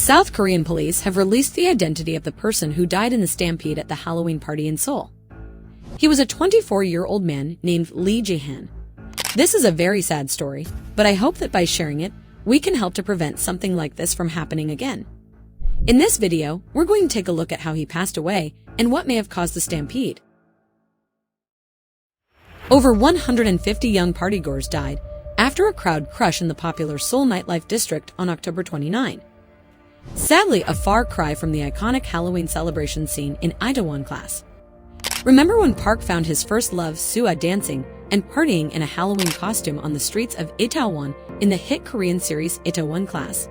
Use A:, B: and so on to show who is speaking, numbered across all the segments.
A: South Korean police have released the identity of the person who died in the stampede at the Halloween party in Seoul. He was a 24-year-old man named Lee Jae-han. This is a very sad story, but I hope that by sharing it, we can help to prevent something like this from happening again. In this video, we're going to take a look at how he passed away and what may have caused the stampede. Over 150 young partygoers died after a crowd crush in the popular Seoul nightlife district on October 29. Sadly, a far cry from the iconic Halloween celebration scene in Itaewon class. Remember when Park found his first love Sua dancing and partying in a Halloween costume on the streets of Itaewon in the hit Korean series Itaewon Class?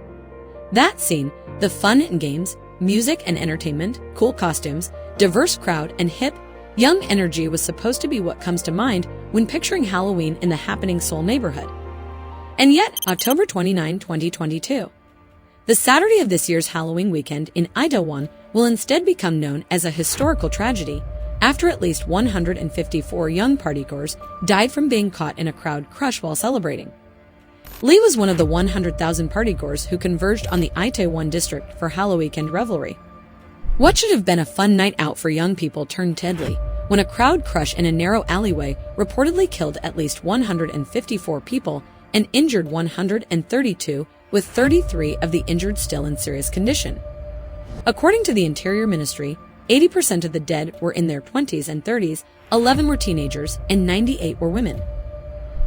A: That scene, the fun and games, music and entertainment, cool costumes, diverse crowd, and hip, young energy was supposed to be what comes to mind when picturing Halloween in the happening Seoul neighborhood. And yet, October 29, 2022. The Saturday of this year's Halloween weekend in Itaewon will instead become known as a historical tragedy after at least 154 young partygoers died from being caught in a crowd crush while celebrating. Lee was one of the 100,000 partygoers who converged on the Itaewon district for Halloween weekend revelry. What should have been a fun night out for young people turned deadly when a crowd crush in a narrow alleyway reportedly killed at least 154 people and injured 132, with 33 of the injured still in serious condition. According to the Interior Ministry, 80% of the dead were in their 20s and 30s, 11 were teenagers, and 98 were women.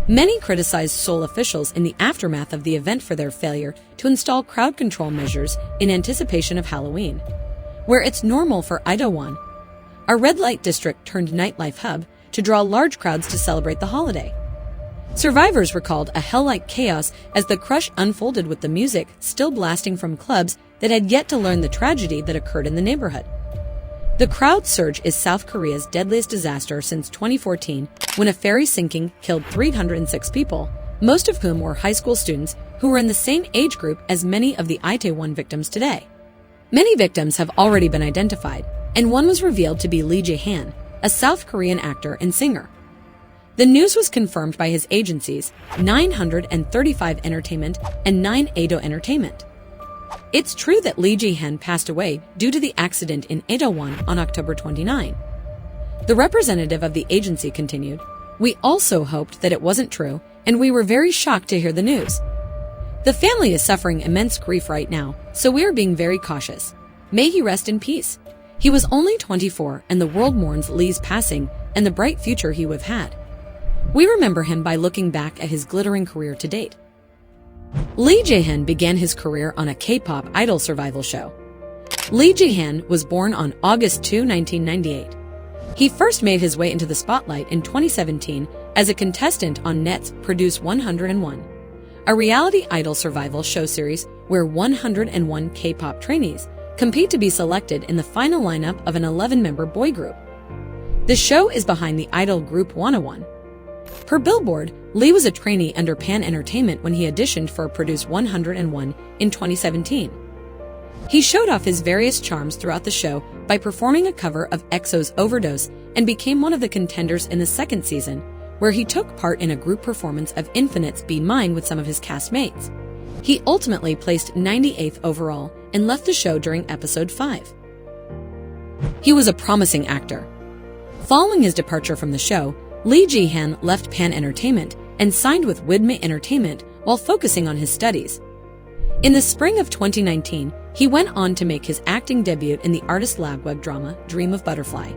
A: Many criticized Seoul officials in the aftermath of the event for their failure to install crowd control measures in anticipation of Halloween, where it's normal for Itaewon, a red light district turned nightlife hub, to draw large crowds to celebrate the holiday. Survivors recalled a hell-like chaos as the crush unfolded with the music still blasting from clubs that had yet to learn the tragedy that occurred in the neighborhood. The crowd surge is South Korea's deadliest disaster since 2014, when a ferry sinking killed 306 people, most of whom were high school students who were in the same age group as many of the Itaewon victims today. Many victims have already been identified, and one was revealed to be Lee Jae-han, a South Korean actor and singer. The news was confirmed by his agencies, 935 Entertainment and 9-ADO Entertainment. It's true that Lee Jae-han passed away due to the accident in Itaewon on October 29. The representative of the agency continued, "We also hoped that it wasn't true, and we were very shocked to hear the news. The family is suffering immense grief right now, so we are being very cautious. May he rest in peace. He was only 24, and the world mourns Lee's passing and the bright future he would have had. We remember him by looking back at his glittering career to date." Lee Jae-han began his career on a K-pop idol survival show. Lee Jae-han was born on August 2, 1998. He first made his way into the spotlight in 2017 as a contestant on Net's Produce 101, a reality idol survival show series where 101 K-pop trainees compete to be selected in the final lineup of an 11-member boy group. The show is behind the idol group 101. Per Billboard, Lee was a trainee under Pan Entertainment when he auditioned for Produce 101 in 2017. He showed off his various charms throughout the show by performing a cover of EXO's Overdose and became one of the contenders in the second season, where he took part in a group performance of Infinite's Be Mine with some of his castmates. He ultimately placed 98th overall and left the show during episode 5. He was a promising actor. Following his departure from the show, Lee Jae-han left Pan Entertainment and signed with Widmay Entertainment while focusing on his studies. In the spring of 2019, he went on to make his acting debut in the Artist Lab web drama Dream of Butterfly.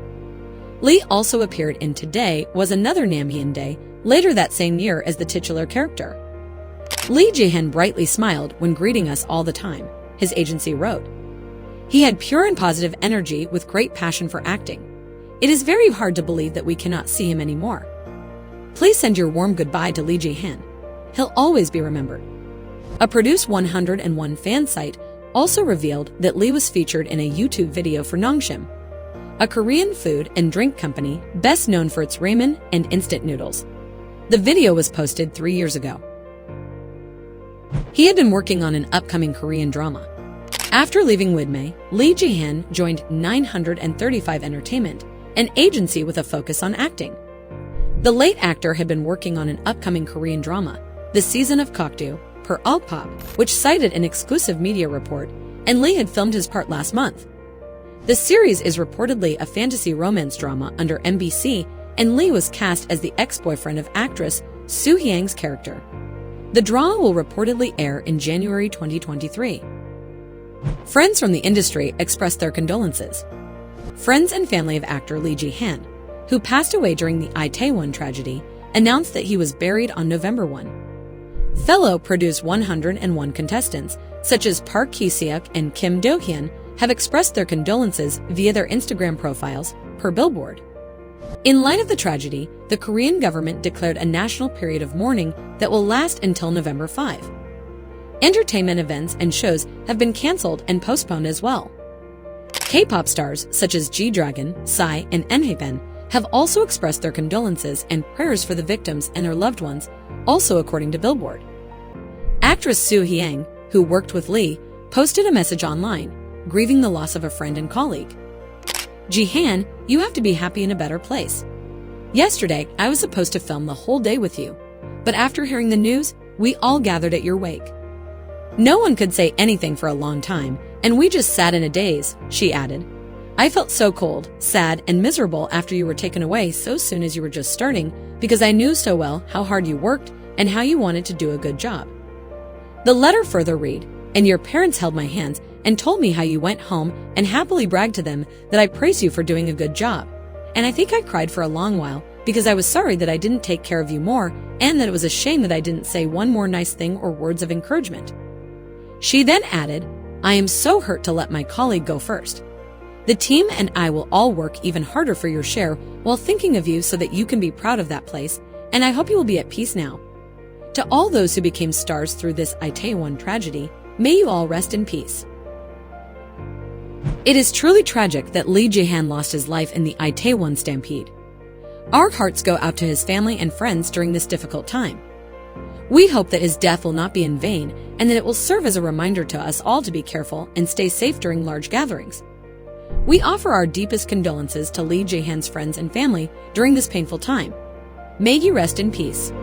A: Lee also appeared in Today Was Another Namhyun Day later that same year as the titular character. Lee Jae-han brightly smiled when greeting us all the time, his agency wrote. He had pure and positive energy with great passion for acting. It is very hard to believe that we cannot see him anymore. Please send your warm goodbye to Lee Jae-han. He'll always be remembered. A Produce 101 fan site also revealed that Lee was featured in a YouTube video for Nongshim, a Korean food and drink company best known for its ramen and instant noodles. The video was posted 3 years ago. He had been working on an upcoming Korean drama. After leaving Widmay, Lee Jae-han joined 935 Entertainment, an agency with a focus on acting. The late actor had been working on an upcoming Korean drama, The Season of Kokdu, per Alpop, which cited an exclusive media report, and Lee had filmed his part last month. The series is reportedly a fantasy romance drama under NBC, and Lee was cast as the ex-boyfriend of actress Soo Hyang's character. The drama will reportedly air in January 2023. Friends from the industry expressed their condolences. Friends and family of actor Lee Ji-han, who passed away during the Itaewon tragedy, announced that he was buried on November 1. Fellow Produce 101 contestants, such as Park Ki-seok and Kim Do-hyun, have expressed their condolences via their Instagram profiles, per Billboard. In light of the tragedy, the Korean government declared a national period of mourning that will last until November 5. Entertainment events and shows have been canceled and postponed as well. K-pop stars such as G-Dragon, Psy, and NHapen have also expressed their condolences and prayers for the victims and their loved ones, also according to Billboard. Actress Soo Hyang, who worked with Lee, posted a message online, grieving the loss of a friend and colleague. Ji-han, you have to be happy in a better place. Yesterday, I was supposed to film the whole day with you, but after hearing the news, we all gathered at your wake. No one could say anything for a long time, and we just sat in a daze, she added. I felt so cold, sad, and miserable after you were taken away so soon as you were just starting, because I knew so well how hard you worked and how you wanted to do a good job. The letter further read, and your parents held my hands and told me how you went home and happily bragged to them that I praise you for doing a good job. And I think I cried for a long while because I was sorry that I didn't take care of you more and that it was a shame that I didn't say one more nice thing or words of encouragement. She then added, I am so hurt to let my colleague go first. The team and I will all work even harder for your share while thinking of you so that you can be proud of that place, and I hope you will be at peace now. To all those who became stars through this Itaewon tragedy, may you all rest in peace. It is truly tragic that Lee Ji-han lost his life in the Itaewon stampede. Our hearts go out to his family and friends during this difficult time. We hope that his death will not be in vain and that it will serve as a reminder to us all to be careful and stay safe during large gatherings. We offer our deepest condolences to Lee Ji-han's friends and family during this painful time. May you rest in peace.